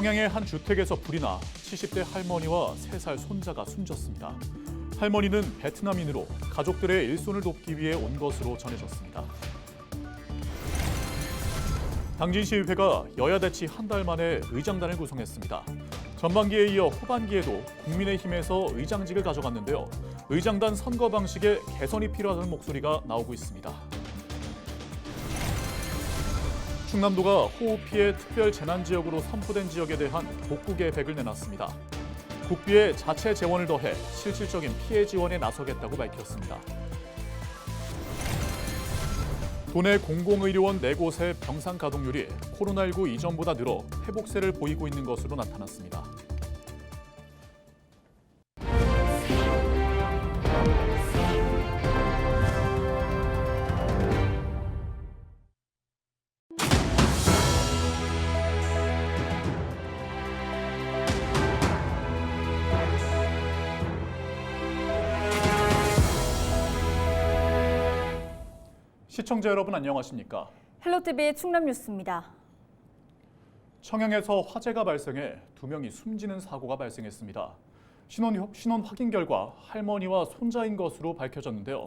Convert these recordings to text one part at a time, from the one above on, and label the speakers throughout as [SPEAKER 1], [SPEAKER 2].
[SPEAKER 1] 청양의 한 주택에서 불이 나 70대 할머니와 3살 손자가 숨졌습니다. 할머니는 베트남인으로 가족들의 일손을 돕기 위해 온 것으로 전해졌습니다. 당진시의회가 여야 대치 한 달 만에 의장단을 구성했습니다. 전반기에 이어 후반기에도 국민의힘에서 의장직을 가져갔는데요. 의장단 선거 방식에 개선이 필요하다는 목소리가 나오고 있습니다. 충남도가 호우 피해 특별 재난지역으로 선포된 지역에 대한 복구 계획을 내놨습니다. 국비에 자체 재원을 더해 실질적인 피해 지원에 나서겠다고 밝혔습니다. 도내 공공의료원 4곳의 병상 가동률이 코로나19 이전보다 늘어 회복세를 보이고 있는 것으로 나타났습니다. 시청자 여러분 안녕하십니까?
[SPEAKER 2] 헬로티비 충남뉴스입니다.
[SPEAKER 1] 청양에서 화재가 발생해 2명이 숨지는 사고가 발생했습니다. 신원 확인 결과 할머니와 손자인 것으로 밝혀졌는데요.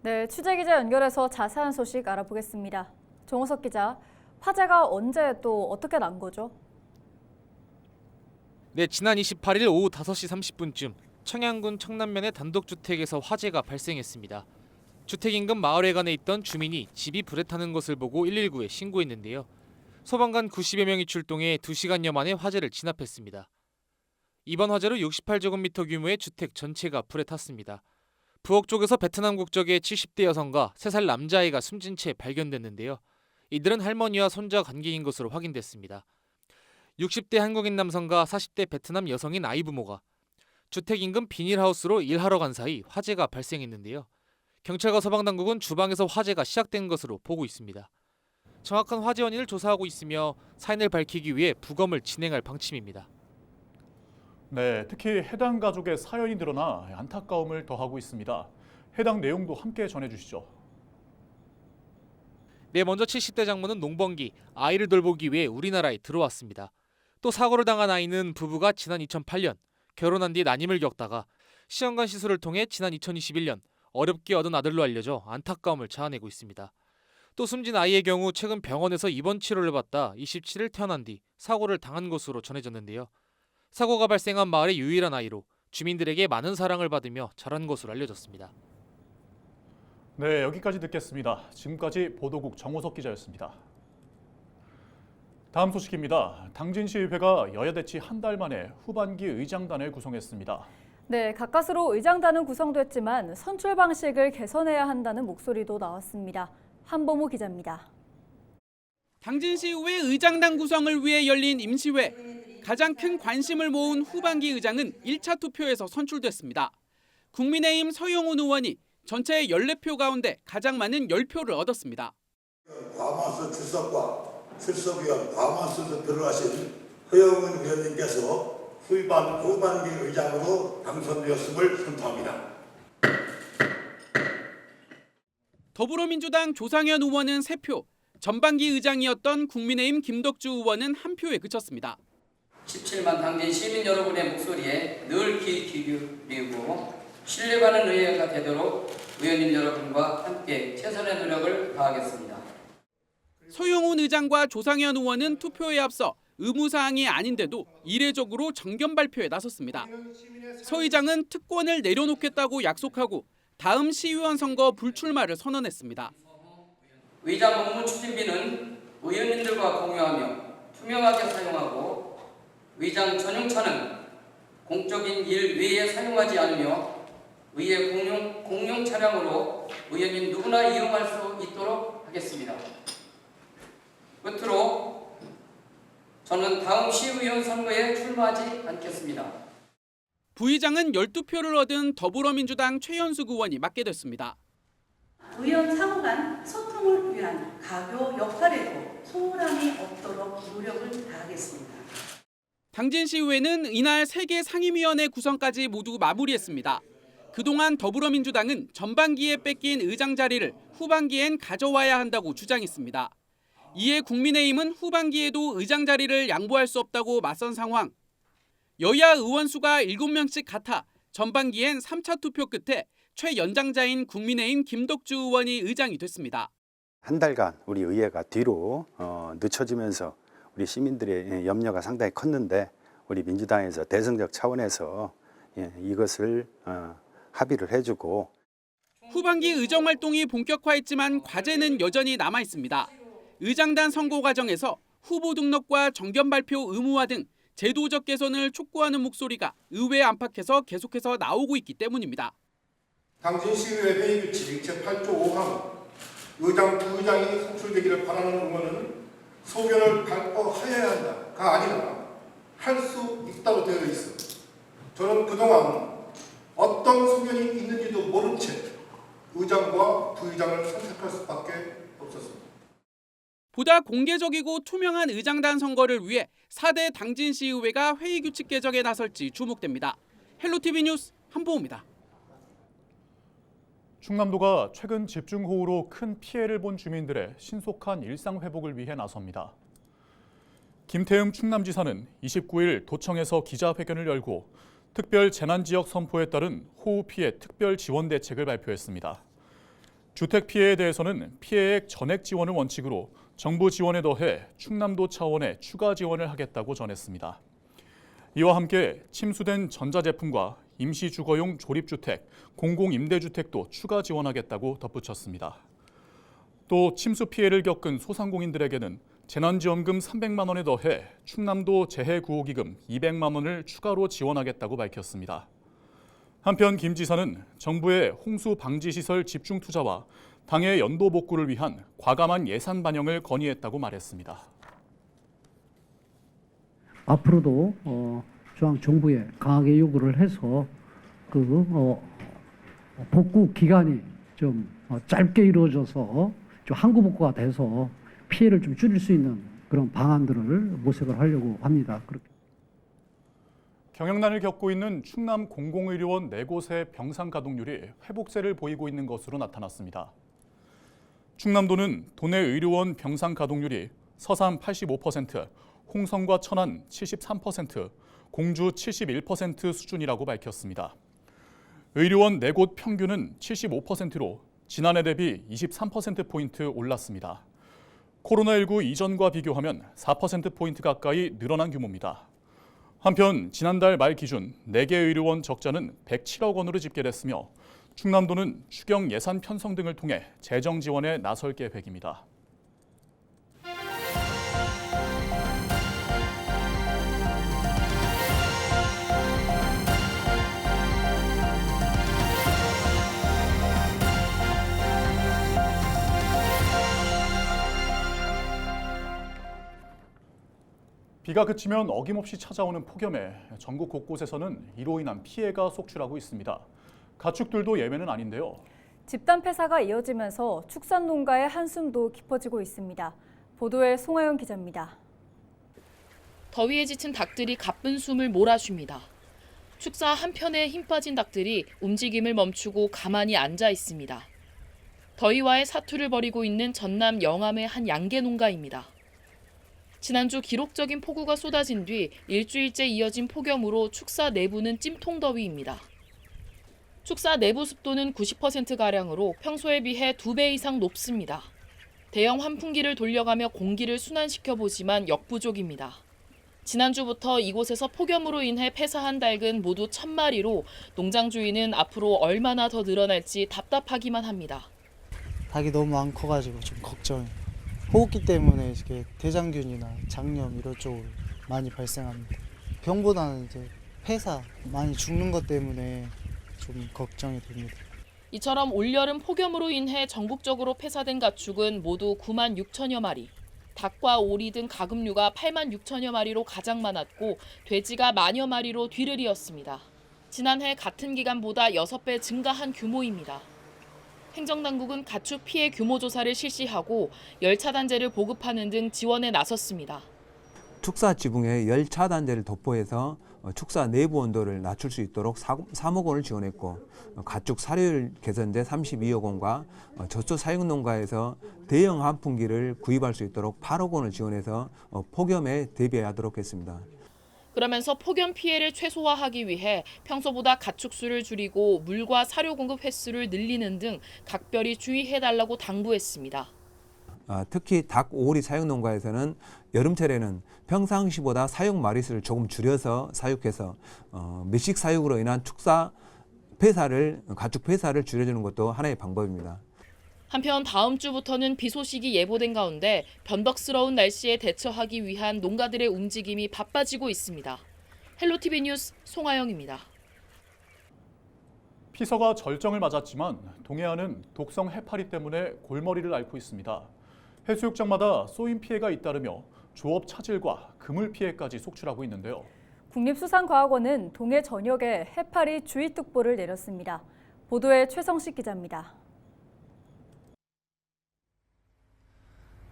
[SPEAKER 2] 네, 취재기자 연결해서 자세한 소식 알아보겠습니다. 정호석 기자, 화재가 언제 또 어떻게 난 거죠?
[SPEAKER 3] 네, 지난 28일 오후 5시 30분쯤 청양군 청남면의 단독주택에서 화재가 발생했습니다. 주택 인근 마을회관에 있던 주민이 집이 불에 타는 것을 보고 119에 신고했는데요. 소방관 90여 명이 출동해 2시간여 만에 화재를 진압했습니다. 이번 화재로 68제곱미터 규모의 주택 전체가 불에 탔습니다. 부엌 쪽에서 베트남 국적의 70대 여성과 3살 남자아이가 숨진 채 발견됐는데요. 이들은 할머니와 손자 관계인 것으로 확인됐습니다. 60대 한국인 남성과 40대 베트남 여성인 아이 부모가 주택 인근 비닐하우스로 일하러 간 사이 화재가 발생했는데요. 경찰과 소방당국은 주방에서 화재가 시작된 것으로 보고 있습니다. 정확한 화재 원인을 조사하고 있으며 사인을 밝히기 위해 부검을 진행할 방침입니다.
[SPEAKER 1] 네, 특히 해당 가족의 사연이 드러나 안타까움을 더하고 있습니다. 해당 내용도 함께 전해주시죠.
[SPEAKER 3] 네, 먼저 70대 장모는 농번기 아이를 돌보기 위해 우리나라에 들어왔습니다. 또 사고를 당한 아이는 부부가 지난 2008년 결혼한 뒤 난임을 겪다가 시험관 시술을 통해 지난 2021년 어렵게 얻은 아들로 알려져 안타까움을 자아내고 있습니다. 또 숨진 아이의 경우 최근 병원에서 입원 치료를 받다 27일 태어난 뒤 사고를 당한 것으로 전해졌는데요. 사고가 발생한 마을의 유일한 아이로 주민들에게 많은 사랑을 받으며 자란 것으로 알려졌습니다.
[SPEAKER 1] 네, 여기까지 듣겠습니다. 지금까지 보도국 정호석 기자였습니다. 다음 소식입니다. 당진시의회가 여야 대치 한 달 만에 후반기 의장단을 구성했습니다.
[SPEAKER 2] 네, 가까스로 의장단은 구성됐지만 선출 방식을 개선해야 한다는 목소리도 나왔습니다. 한범호 기자입니다.
[SPEAKER 4] 당진시의회 의장단 구성을 위해 열린 임시회. 가장 큰 관심을 모은 후반기 의장은 1차 투표에서 선출됐습니다. 국민의힘 서영훈 의원이 전체 14표 가운데 가장 많은 10표를 얻었습니다.
[SPEAKER 5] 과반수 출석과 출석위원 과반수 들어가신 허영훈 의원님께서 후반기 의장으로 당선되었음을 선포합니다.
[SPEAKER 4] 더불어민주당 조상현 의원은 3표, 전반기 의장이었던 국민의힘 김덕주 의원은 1표에 그쳤습니다.
[SPEAKER 6] 17만 당진 시민 여러분의 목소리에 늘 귀 기울이고 신뢰받는 의회가 되도록 의원님 여러분과 함께 최선의 노력을 다하겠습니다.
[SPEAKER 4] 서영훈 의장과 조상현 의원은 투표에 앞서 의무사항이 아닌데도 이례적으로 정견 발표에 나섰습니다. 서 의장은 특권을 내려놓겠다고 약속하고 다음 시의원 선거 불출마를 선언했습니다.
[SPEAKER 6] 의장 업무 추진비는 의원님들과 공유하며 투명하게 사용하고 의장 전용차는 공적인 일 외에 사용하지 않으며 의회 공용 차량으로 의원님 누구나 이용할 수 있도록 하겠습니다. 끝으로 저는 다음 시의원 선거에 출마하지 않겠습니다.
[SPEAKER 4] 부의장은 12표를 얻은 더불어민주당 최현숙 의원이 맡게 됐습니다.
[SPEAKER 7] 의원 상호 간 소통을 위한 가교 역할에도 소홀함이 없도록 노력을 다하겠습니다.
[SPEAKER 4] 당진시의회는 이날 3개 상임위원회 구성까지 모두 마무리했습니다. 그동안 더불어민주당은 전반기에 뺏긴 의장 자리를 후반기엔 가져와야 한다고 주장했습니다. 이에 국민의힘은 후반기에도 의장 자리를 양보할 수 없다고 맞선 상황. 여야 의원 수가 7명씩 같아 전반기엔 3차 투표 끝에 최연장자인 국민의힘 김덕주 의원이 의장이 됐습니다.
[SPEAKER 8] 한 달간 우리 의회가 뒤로 늦춰지면서 우리 시민들의 염려가 상당히 컸는데 우리 민주당에서 대승적 차원에서 이것을 합의를 해주고
[SPEAKER 4] 후반기 의정 활동이 본격화했지만 과제는 여전히 남아 있습니다. 의장단 선거 과정에서 후보 등록과 정견 발표 의무화 등 제도적 개선을 촉구하는 목소리가 의회 안팎에서 계속해서 나오고 있기 때문입니다.
[SPEAKER 9] 당진시의회 회의 규칙 제8조 5항 의장, 부의장이 선출되기를 바라는 의원은 소견을 발표하여야 한다가 아니라 할 수 있다고 되어 있어. 저는 그동안 어떤 소견이 있는지도 모른 채 의장과 부의장을 선택할 수밖에 없었습니다.
[SPEAKER 4] 보다 공개적이고 투명한 의장단 선거를 위해 4대 당진시의회가 회의 규칙 개정에 나설지 주목됩니다. 헬로티비 뉴스 한보호입니다.
[SPEAKER 1] 충남도가 최근 집중호우로 큰 피해를 본 주민들의 신속한 일상 회복을 위해 나섭니다. 김태흠 충남지사는 29일 도청에서 기자회견을 열고 특별 재난지역 선포에 따른 호우 피해 특별 지원 대책을 발표했습니다. 주택 피해에 대해서는 피해액 전액 지원을 원칙으로 정부 지원에 더해 충남도 차원의 추가 지원을 하겠다고 전했습니다. 이와 함께 침수된 전자제품과 임시주거용 조립주택, 공공임대주택도 추가 지원하겠다고 덧붙였습니다. 또 침수 피해를 겪은 소상공인들에게는 재난지원금 300만 원에 더해 충남도 재해구호기금 200만 원을 추가로 지원하겠다고 밝혔습니다. 한편 김 지사는 정부의 홍수 방지 시설 집중 투자와 당해 연도 복구를 위한 과감한 예산 반영을 건의했다고 말했습니다.
[SPEAKER 10] 앞으로도 중앙 정부에 강하게 요구를 해서 복구 기간이 좀 짧게 이루어져서 좀 항구 복구가 돼서 피해를 좀 줄일 수 있는 그런 방안들을 모색을 하려고 합니다. 그렇게.
[SPEAKER 1] 경영난을 겪고 있는 충남 공공의료원 4곳의 병상 가동률이 회복세를 보이고 있는 것으로 나타났습니다. 충남도는 도내 의료원 병상 가동률이 서산 85%, 홍성과 천안 73%, 공주 71% 수준이라고 밝혔습니다. 의료원 4곳 평균은 75%로 지난해 대비 23%포인트 올랐습니다. 코로나19 이전과 비교하면 4%포인트 가까이 늘어난 규모입니다. 한편 지난달 말 기준 4개 의료원 적자는 107억 원으로 집계됐으며 충남도는 추경 예산 편성 등을 통해 재정 지원에 나설 계획입니다. 비가 그치면 어김없이 찾아오는 폭염에 전국 곳곳에서는 이로 인한 피해가 속출하고 있습니다. 가축들도 예외는 아닌데요.
[SPEAKER 2] 집단 폐사가 이어지면서 축산 농가의 한숨도 깊어지고 있습니다. 보도에 송하연 기자입니다.
[SPEAKER 11] 더위에 지친 닭들이 가쁜 숨을 몰아쉽니다. 축사 한편에 힘 빠진 닭들이 움직임을 멈추고 가만히 앉아 있습니다. 더위와의 사투를 벌이고 있는 전남 영암의 한 양계 농가입니다. 지난주 기록적인 폭우가 쏟아진 뒤 일주일째 이어진 폭염으로 축사 내부는 찜통더위입니다. 축사 내부 습도는 90%가량으로 평소에 비해 2배 이상 높습니다. 대형 환풍기를 돌려가며 공기를 순환시켜보지만 역부족입니다. 지난주부터 이곳에서 폭염으로 인해 폐사한 닭은 모두 1000마리로 농장 주인은 앞으로 얼마나 더 늘어날지 답답하기만 합니다.
[SPEAKER 12] 닭이 너무 많고가지고 좀 걱정해요. 호흡기 때문에 이렇게 대장균이나 장염 이런 쪽으로 많이 발생합니다. 병보다는 이제 폐사 많이 죽는 것 때문에 좀 걱정이 됩니다.
[SPEAKER 11] 이처럼 올여름 폭염으로 인해 전국적으로 폐사된 가축은 모두 9만 6천여 마리, 닭과 오리 등 가금류가 8만 6천여 마리로 가장 많았고 돼지가 만여 마리로 뒤를 이었습니다. 지난해 같은 기간보다 6배 증가한 규모입니다. 행정당국은 가축 피해 규모 조사를 실시하고 열차단제를 보급하는 등 지원에 나섰습니다.
[SPEAKER 13] 축사 지붕에 열차단제를 도포해서 축사 내부 온도를 낮출 수 있도록 3억 원을 지원했고 가축 사료율 개선제 32억 원과 젖소 사육 농가에서 대형 환풍기를 구입할 수 있도록 8억 원을 지원해서 폭염에 대비하도록 했습니다.
[SPEAKER 11] 그러면서 폭염 피해를 최소화하기 위해 평소보다 가축 수를 줄이고 물과 사료 공급 횟수를 늘리는 등 각별히 주의해달라고 당부했습니다.
[SPEAKER 13] 특히 닭, 오리 사육 농가에서는 여름철에는 평상시보다 사육 마리수를 조금 줄여서 사육해서 밀식 사육으로 인한 축사 폐사를 가축 폐사를 줄여주는 것도 하나의 방법입니다.
[SPEAKER 11] 한편 다음 주부터는 비 소식이 예보된 가운데 변덕스러운 날씨에 대처하기 위한 농가들의 움직임이 바빠지고 있습니다. 헬로티비 뉴스 송하영입니다.
[SPEAKER 1] 피서가 절정을 맞았지만 동해안은 독성 해파리 때문에 골머리를 앓고 있습니다. 해수욕장마다 쏘임 피해가 잇따르며 조업 차질과 그물 피해까지 속출하고 있는데요.
[SPEAKER 2] 국립수산과학원은 동해 전역에 해파리 주의특보를 내렸습니다. 보도에 최성식 기자입니다.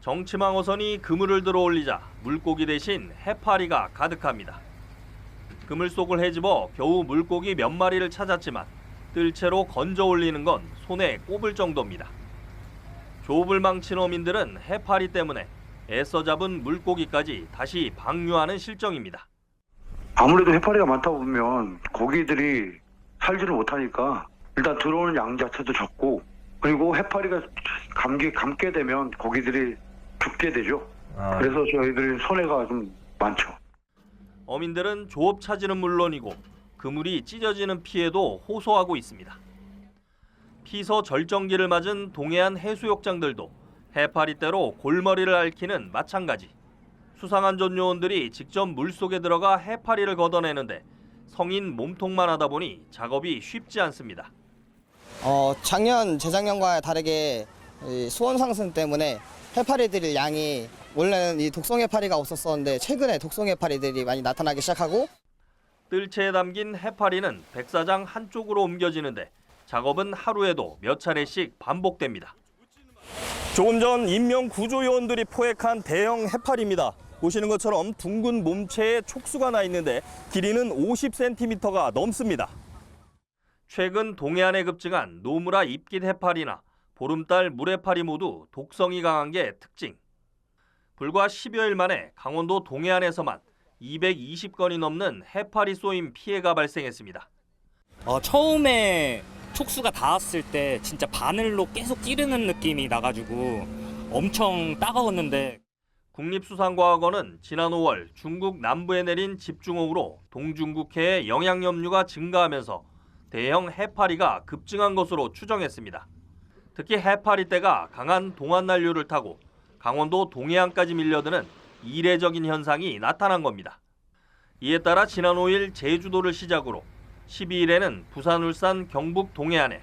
[SPEAKER 14] 정치망 어선이 그물을 들어 올리자 물고기 대신 해파리가 가득합니다. 그물 속을 헤집어 겨우 물고기 몇 마리를 찾았지만 뜰채로 건져 올리는 건 손에 꼽을 정도입니다. 조업을 망친 어민들은 해파리 때문에 애써 잡은 물고기까지 다시 방류하는 실정입니다.
[SPEAKER 15] 아무래도 해파리가 많다 보면 고기들이 살지를 못하니까 일단 들어오는 양 자체도 적고, 그리고 해파리가 감게 되면 고기들이 죽게 되죠. 그래서 저희들이 손해가 좀 많죠.
[SPEAKER 14] 어민들은 조업 차질은 물론이고 그물이 찢어지는 피해도 호소하고 있습니다. 피서 절정기를 맞은 동해안 해수욕장들도 해파리떼로 골머리를 앓기는 마찬가지. 수상안전 요원들이 직접 물속에 들어가 해파리를 걷어내는데 성인 몸통만 하다 보니 작업이 쉽지 않습니다.
[SPEAKER 16] 작년, 재작년과 다르게 수온 상승 때문에 해파리들 양이, 원래는 이 독성 해파리가 없었었는데 최근에 독성 해파리들이 많이 나타나기 시작하고,
[SPEAKER 14] 뜰채에 담긴 해파리는 백사장 한쪽으로 옮겨지는데 작업은 하루에도 몇 차례씩 반복됩니다.
[SPEAKER 17] 조금 전 인명 구조요원들이 포획한 대형 해파리입니다. 보시는 것처럼 둥근 몸체에 촉수가 나 있는데 길이는 50cm가 넘습니다.
[SPEAKER 14] 최근 동해안에 급증한 노무라 입깃 해파리나 보름달 물해파리 모두 독성이 강한 게 특징. 불과 10여일 만에 강원도 동해안에서만 220건이 넘는 해파리 쏘임 피해가 발생했습니다.
[SPEAKER 18] 처음에 촉수가 닿았을 때 진짜 바늘로 계속 찌르는 느낌이 나가지고 엄청 따가웠는데,
[SPEAKER 14] 국립수산과학원은 지난 5월 중국 남부에 내린 집중호우로 동중국해의 영양염류가 증가하면서 대형 해파리가 급증한 것으로 추정했습니다. 특히 해파리떼가 강한 동안난류를 타고 강원도 동해안까지 밀려드는 이례적인 현상이 나타난 겁니다. 이에 따라 지난 5일 제주도를 시작으로 12일에는 부산, 울산, 경북 동해안에,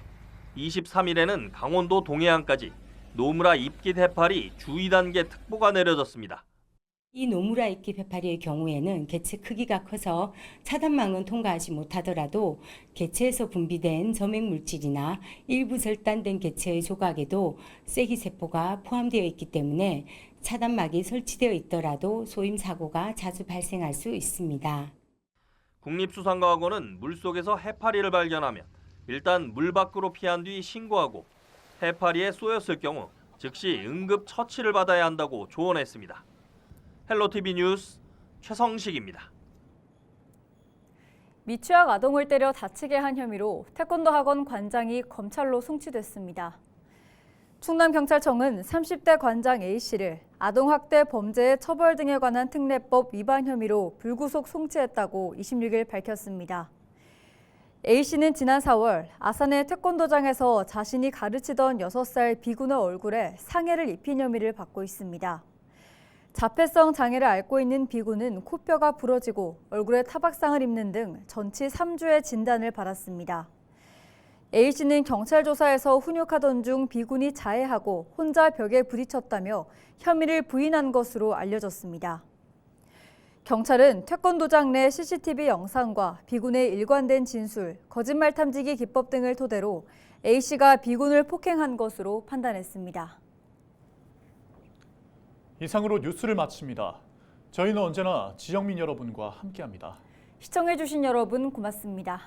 [SPEAKER 14] 23일에는 강원도 동해안까지 노무라 입깃 해파리 주의 단계 특보가 내려졌습니다.
[SPEAKER 19] 이 노무라 입깃 해파리의 경우에는 개체 크기가 커서 차단망은 통과하지 못하더라도 개체에서 분비된 점액 물질이나 일부 절단된 개체의 조각에도 쐐기세포가 포함되어 있기 때문에 차단막이 설치되어 있더라도 쏘임 사고가 자주 발생할 수 있습니다.
[SPEAKER 14] 국립수산과학원은 물속에서 해파리를 발견하면 일단 물 밖으로 피한 뒤 신고하고 해파리에 쏘였을 경우 즉시 응급 처치를 받아야 한다고 조언했습니다. 헬로티비 뉴스 최성식입니다.
[SPEAKER 2] 미취학 아동을 때려 다치게 한 혐의로 태권도 학원 관장이 검찰로 송치됐습니다. 충남경찰청은 30대 관장 A씨를 아동학대 범죄의 처벌 등에 관한 특례법 위반 혐의로 불구속 송치했다고 26일 밝혔습니다. A씨는 지난 4월 아산의 태권도장에서 자신이 가르치던 6살 비군의 얼굴에 상해를 입힌 혐의를 받고 있습니다. 자폐성 장애를 앓고 있는 비군은 코뼈가 부러지고 얼굴에 타박상을 입는 등 전치 3주의 진단을 받았습니다. A씨는 경찰 조사에서 훈육하던 중 비군이 자해하고 혼자 벽에 부딪혔다며 혐의를 부인한 것으로 알려졌습니다. 경찰은 태권도장 내 CCTV 영상과 비군의 일관된 진술, 거짓말 탐지기 기법 등을 토대로 A씨가 비군을 폭행한 것으로 판단했습니다.
[SPEAKER 1] 이상으로 뉴스를 마칩니다. 저희는 언제나 지영민 여러분과 함께합니다.
[SPEAKER 2] 시청해주신 여러분 고맙습니다.